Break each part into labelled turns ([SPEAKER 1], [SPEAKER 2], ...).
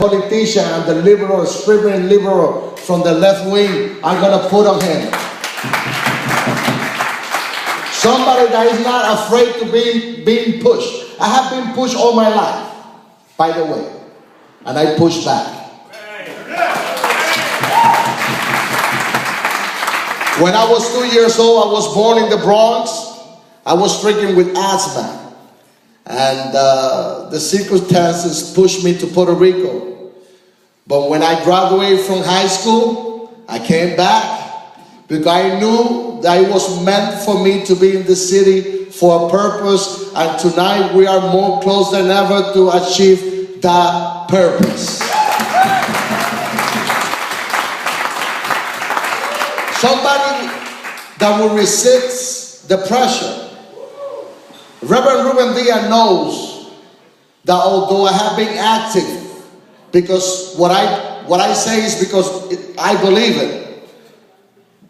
[SPEAKER 1] politician and the liberal, screaming liberal from the left wing are going to put on him. Somebody that is not afraid to being pushed. I have been pushed all my life, by the way, and I push back. When I was 2 years old, I was born in the Bronx. I was stricken with asthma, and the circumstances pushed me to Puerto Rico. But when I graduated from high school, I came back because I knew that it was meant for me to be in the city for a purpose, and tonight we are more close than ever to achieve that purpose. Somebody that will resist the pressure. Reverend Ruben Diaz knows that although I have been active, because what I say is because I believe it.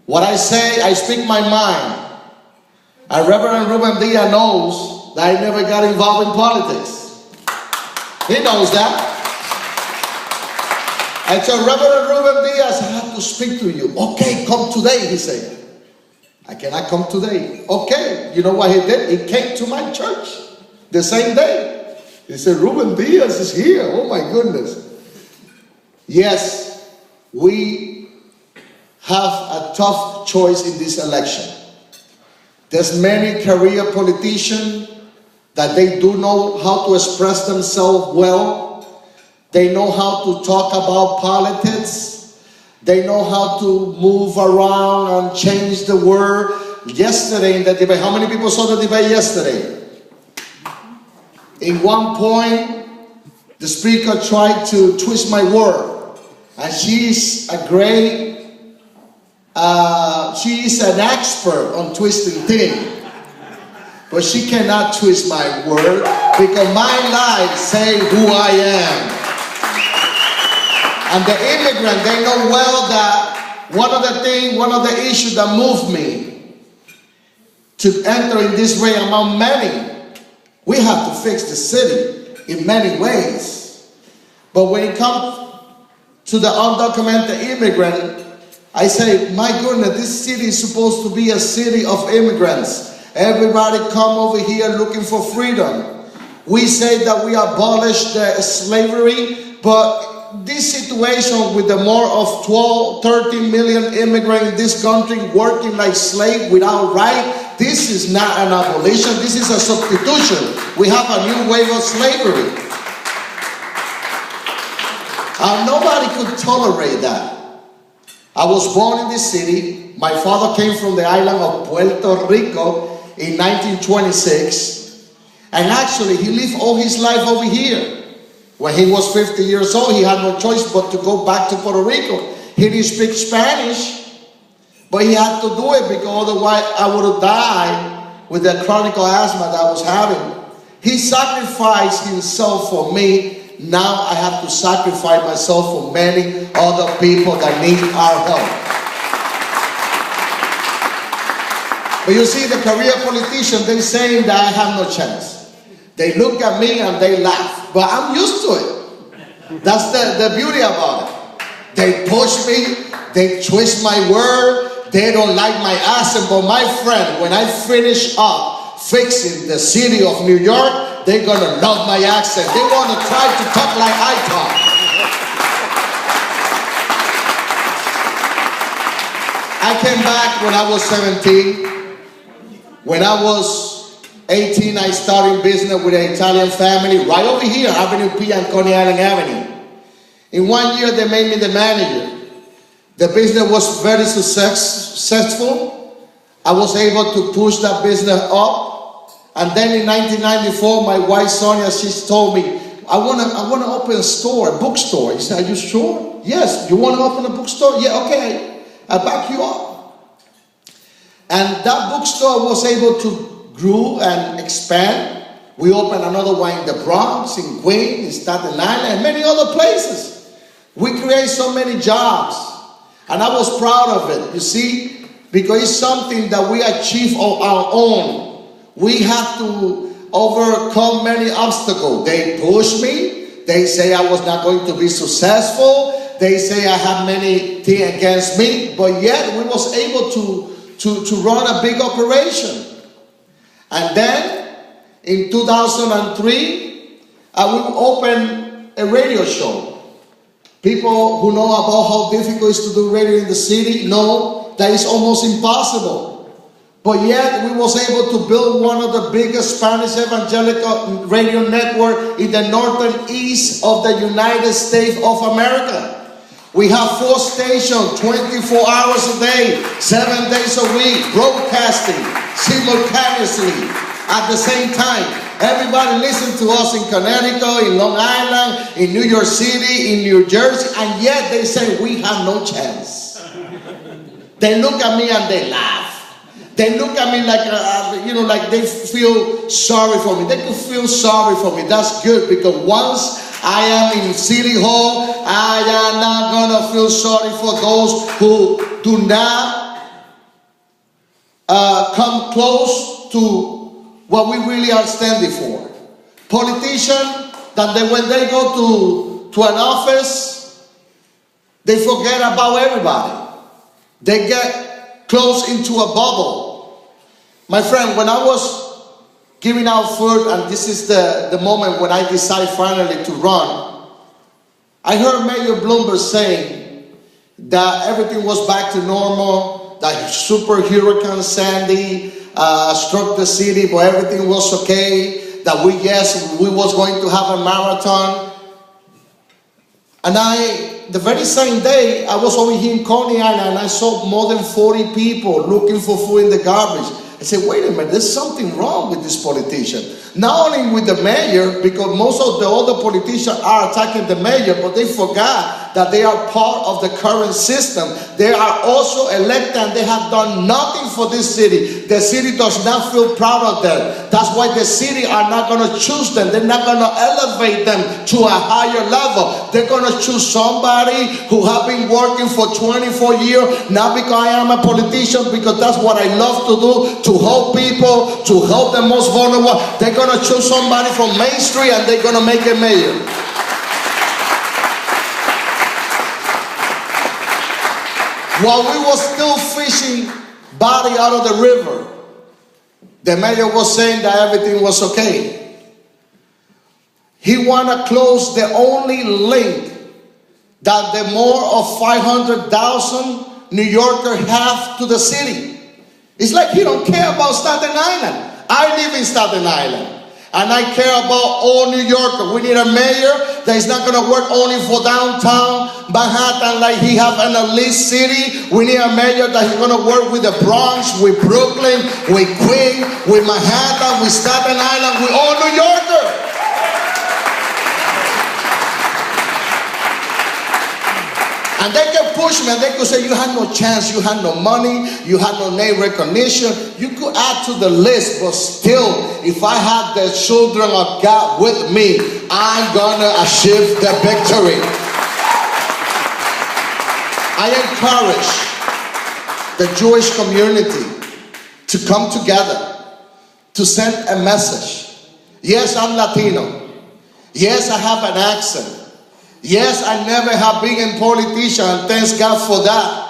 [SPEAKER 1] What I say, I speak my mind. And Reverend Ruben Diaz knows that I never got involved in politics. He knows that. I told Reverend Ruben Diaz, I have to speak to you. Okay, come today, he said. I cannot come today. Okay, you know what he did? He came to my church the same day. He said, Ruben Diaz is here. Oh my goodness. Yes, we have a tough choice in this election. There's many career politicians that they do know how to express themselves well. They know how to talk about politics. They know how to move around and change the word. Yesterday in the debate, how many people saw the debate yesterday? In one point, the speaker tried to twist my word. And she's a great, she's an expert on twisting things. But she cannot twist my word because my life say who I am. And the immigrant, they know well that one of the issues that moved me to enter in this way among many, we have to fix the city in many ways. But when it comes to the undocumented immigrant, I say, my goodness, this city is supposed to be a city of immigrants. Everybody come over here looking for freedom. We say that we abolished the slavery, but this situation with the more of 12, 13 million immigrants in this country working like slaves without right, this is not an abolition, this is a substitution. We have a new wave of slavery. And nobody could tolerate that. I was born in this city. My father came from the island of Puerto Rico in 1926. And actually, he lived all his life over here. When he was 50 years old, he had no choice but to go back to Puerto Rico. He didn't speak Spanish, but he had to do it because otherwise I would have died with the chronic asthma that I was having. He sacrificed himself for me. Now I have to sacrifice myself for many other people that need our help. But you see, the career politicians, they're saying that I have no chance. They look at me and they laugh, but I'm used to it. That's the beauty about it. They push me, they twist my word, they don't like my accent, but my friend, when I finish up fixing the city of New York, they're gonna love my accent. They wanna try to talk like I talk. I came back when I was 17. When I was 18, I started business with an Italian family right over here, Avenue P and Coney Island Avenue. In 1 year, they made me the manager. The business was very successful. I was able to push that business up. And then in 1994, my wife Sonia, she told me, I want to open a store, a bookstore. He said, are you sure? Yes. You want to open a bookstore? Yeah, okay. I'll back you up. And that bookstore was able to grew and expand. We opened another one in the Bronx, in Queens, in Staten Island, and many other places. We create so many jobs, and I was proud of it, you see, because it's something that we achieve on our own. We have to overcome many obstacles. They push me, They say I was not going to be successful. They say I have many things against me, but yet we was able to run a big operation. And then in 2003, I would open a radio show. People who know about how difficult it is to do radio in the city know that it's almost impossible. But yet we was able to build one of the biggest Spanish evangelical radio network in the northern east of the United States of America. We have 4 stations, 24 hours a day, 7 days a week, broadcasting simultaneously at the same time. Everybody listen to us in Connecticut, in Long Island, in New York City, in New Jersey, and yet they say we have no chance. They look at me and they laugh. They look at me like, like they feel sorry for me. They could feel sorry for me. That's good, because once I am in City Hall, I am not going to feel sorry for those who do not come close to what we really are standing for. Politicians, that when they go to an office, they forget about everybody. They get close into a bubble. My friend, when I was giving out food, and this is the moment when I decide finally to run, I heard Mayor Bloomberg saying that everything was back to normal, that Super Hurricane Sandy struck the city, but everything was okay, that we was going to have a marathon. And the very same day, I was over here in Coney Island, and I saw more than 40 people looking for food in the garbage. I said, wait a minute, there's something wrong with this politician. Not only with the mayor, because most of the other politicians are attacking the mayor, but they forgot that they are part of the current system. They are also elected, and they have done nothing for this city. The city does not feel proud of them. That's why the city are not going to choose them. They're not going to elevate them to a higher level. They're going to choose somebody who have been working for 24 years, not because I am a politician, because that's what I love to do, to help people, to help the most vulnerable. They're going to choose somebody from Main Street, and they're going to make a mayor. While we were still fishing body out of the river, the mayor was saying that everything was okay. He want to close the only link that the more of 500,000 New Yorkers have to the city. It's like he don't care about Staten Island. I live in Staten Island, and I care about all New Yorkers. We need a mayor that is not going to work only for downtown Manhattan like he have an elite city. We need a mayor that is going to work with the Bronx, with Brooklyn, with Queens, with Manhattan, with Staten Island, with all New Yorkers. And they can push me, and they could say, you had no chance, you had no money, you had no name recognition. You could add to the list, but still, if I had the children of God with me, I'm going to achieve the victory. I encourage the Jewish community to come together, to send a message. Yes, I'm Latino. Yes, I have an accent. Yes, I never have been a politician, and thanks God for that.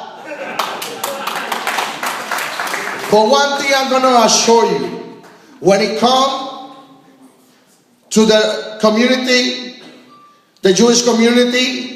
[SPEAKER 1] But one thing I'm going to assure you, when it comes to the community, the Jewish community,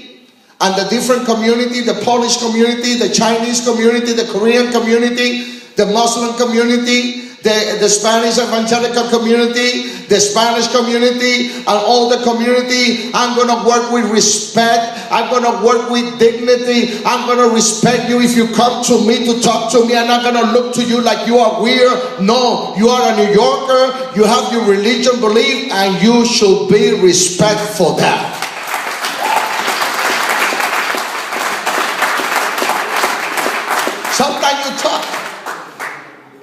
[SPEAKER 1] and the different community, the Polish community, the Chinese community, the Korean community, the Muslim community, the Spanish evangelical community, the Spanish community, and all the community, I'm going to work with respect. I'm going to work with dignity. I'm going to respect you. If you come to me to talk to me, I'm not going to look to you like you are weird. No, you are a New Yorker. You have your religion belief, and you should be respectful for that. Sometimes you talk,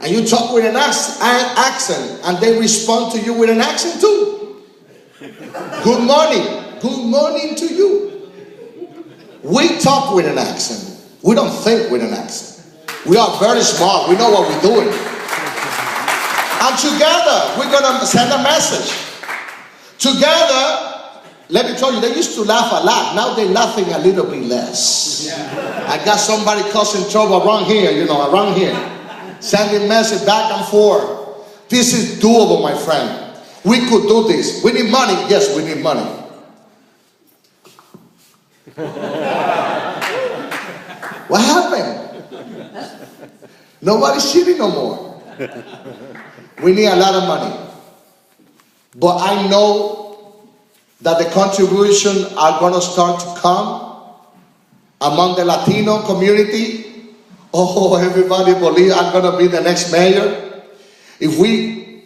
[SPEAKER 1] and you talk with an accent, and they respond to you with an accent too. Good morning. Good morning to you. We talk with an accent. We don't think with an accent. We are very smart. We know what we're doing. And together, we're going to send a message. Together, let me tell you, they used to laugh a lot. Now they're laughing a little bit less. I got somebody causing trouble around here, around here. Sending message back and forth. This is doable, my friend. We could do this. We need money. Yes, we need money. What happened? Nobody's cheating no more. We need a lot of money. But I know that the contributions are going to start to come among the Latino community. Oh, everybody believe I'm going to be the next mayor. If we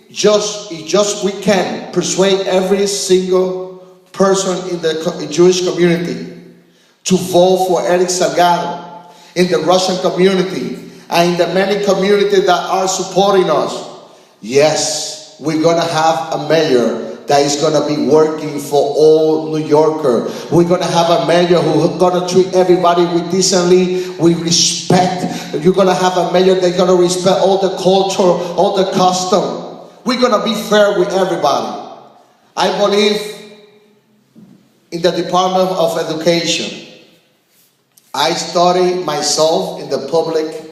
[SPEAKER 1] can persuade every single person in the Jewish community to vote for Erick Salgado, in the Russian community, and in the many communities that are supporting us, yes, we're going to have a mayor that is going to be working for all New Yorkers. We're going to have a mayor who's going to treat everybody with decently, with respect. You're going to have a mayor that's going to respect all the culture, all the custom. We're going to be fair with everybody. I believe in the Department of Education. I studied myself in the public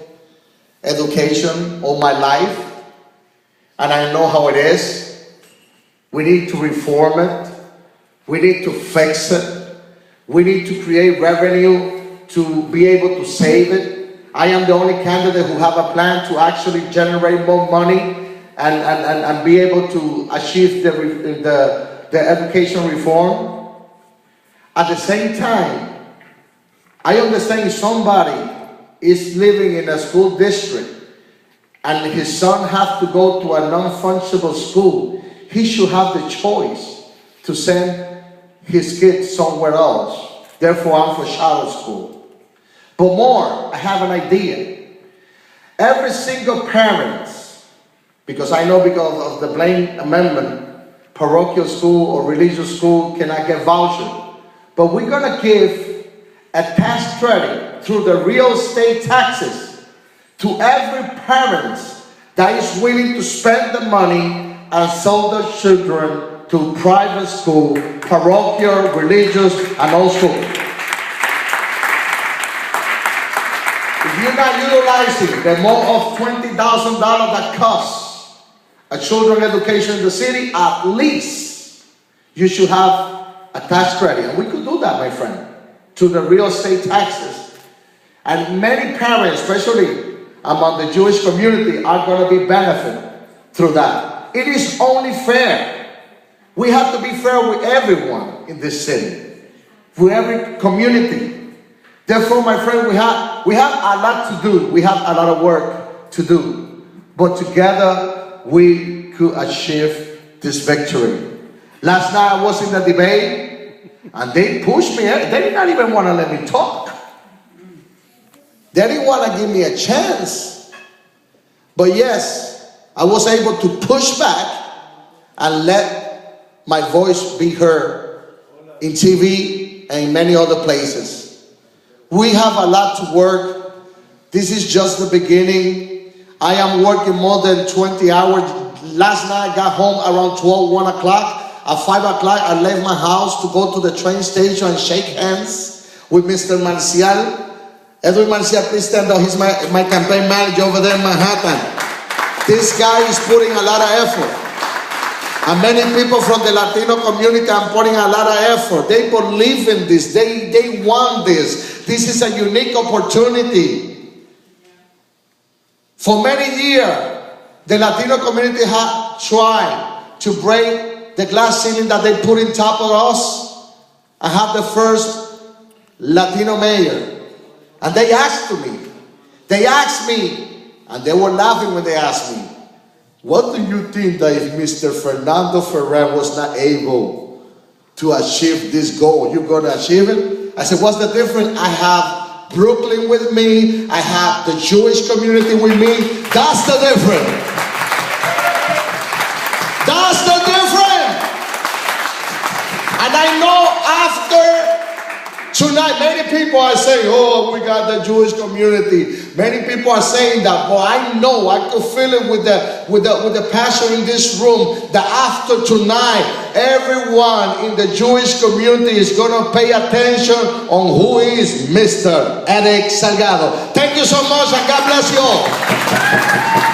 [SPEAKER 1] education all my life, and I know how it is. We need to reform it. We need to fix it. We need to create revenue to be able to save it. I am the only candidate who have a plan to actually generate more money and be able to achieve the education reform. At the same time, I understand if somebody is living in a school district and his son has to go to a non-functional school, he should have the choice to send his kids somewhere else. Therefore, I'm for charter school. But more, I have an idea. Every single parent, because I know because of the Blaine Amendment, parochial school or religious school cannot get voucher. But we're going to give a tax credit through the real estate taxes to every parent that is willing to spend the money and send their children to private school, parochial, religious, and all schools. If you're not utilizing the more of $20,000 that costs a children's education in the city, at least you should have a tax credit. And we could do that, my friend, to the real estate taxes. And many parents, especially among the Jewish community, are going to be benefited through that. It is only fair. We have to be fair with everyone in this city, with every community. Therefore, my friend, we have a lot to do. We have a lot of work to do. But together, we could achieve this victory. Last night, I was in the debate, and they pushed me. They did not even want to let me talk. They didn't want to give me a chance. But yes, I was able to push back and let my voice be heard in TV and in many other places. We have a lot to work. This is just the beginning. I am working more than 20 hours. Last night I got home around 12, 1 o'clock. At 5 o'clock I left my house to go to the train station and shake hands with Mr. Marcial. Edwin Marcial, please stand up. He's my campaign manager over there in Manhattan. This guy is putting a lot of effort. And many people from the Latino community are putting a lot of effort. They believe in this. They want this. This is a unique opportunity. For many years, the Latino community had tried to break the glass ceiling that they put in top of us. I have the first Latino mayor. And they asked me, and they were laughing when they asked me, what do you think that if Mr. Fernando Ferrer was not able to achieve this goal, you're going to achieve it? I said, what's the difference? I have Brooklyn with me. I have the Jewish community with me. That's the difference. That's the difference. And I know after Tonight, many people are saying, oh, we got the Jewish community. Many people are saying that, but I know, I can feel it with the passion in this room, that after tonight, everyone in the Jewish community is going to pay attention on who is Mr. Erick Salgado. Thank you so much, and God bless you all.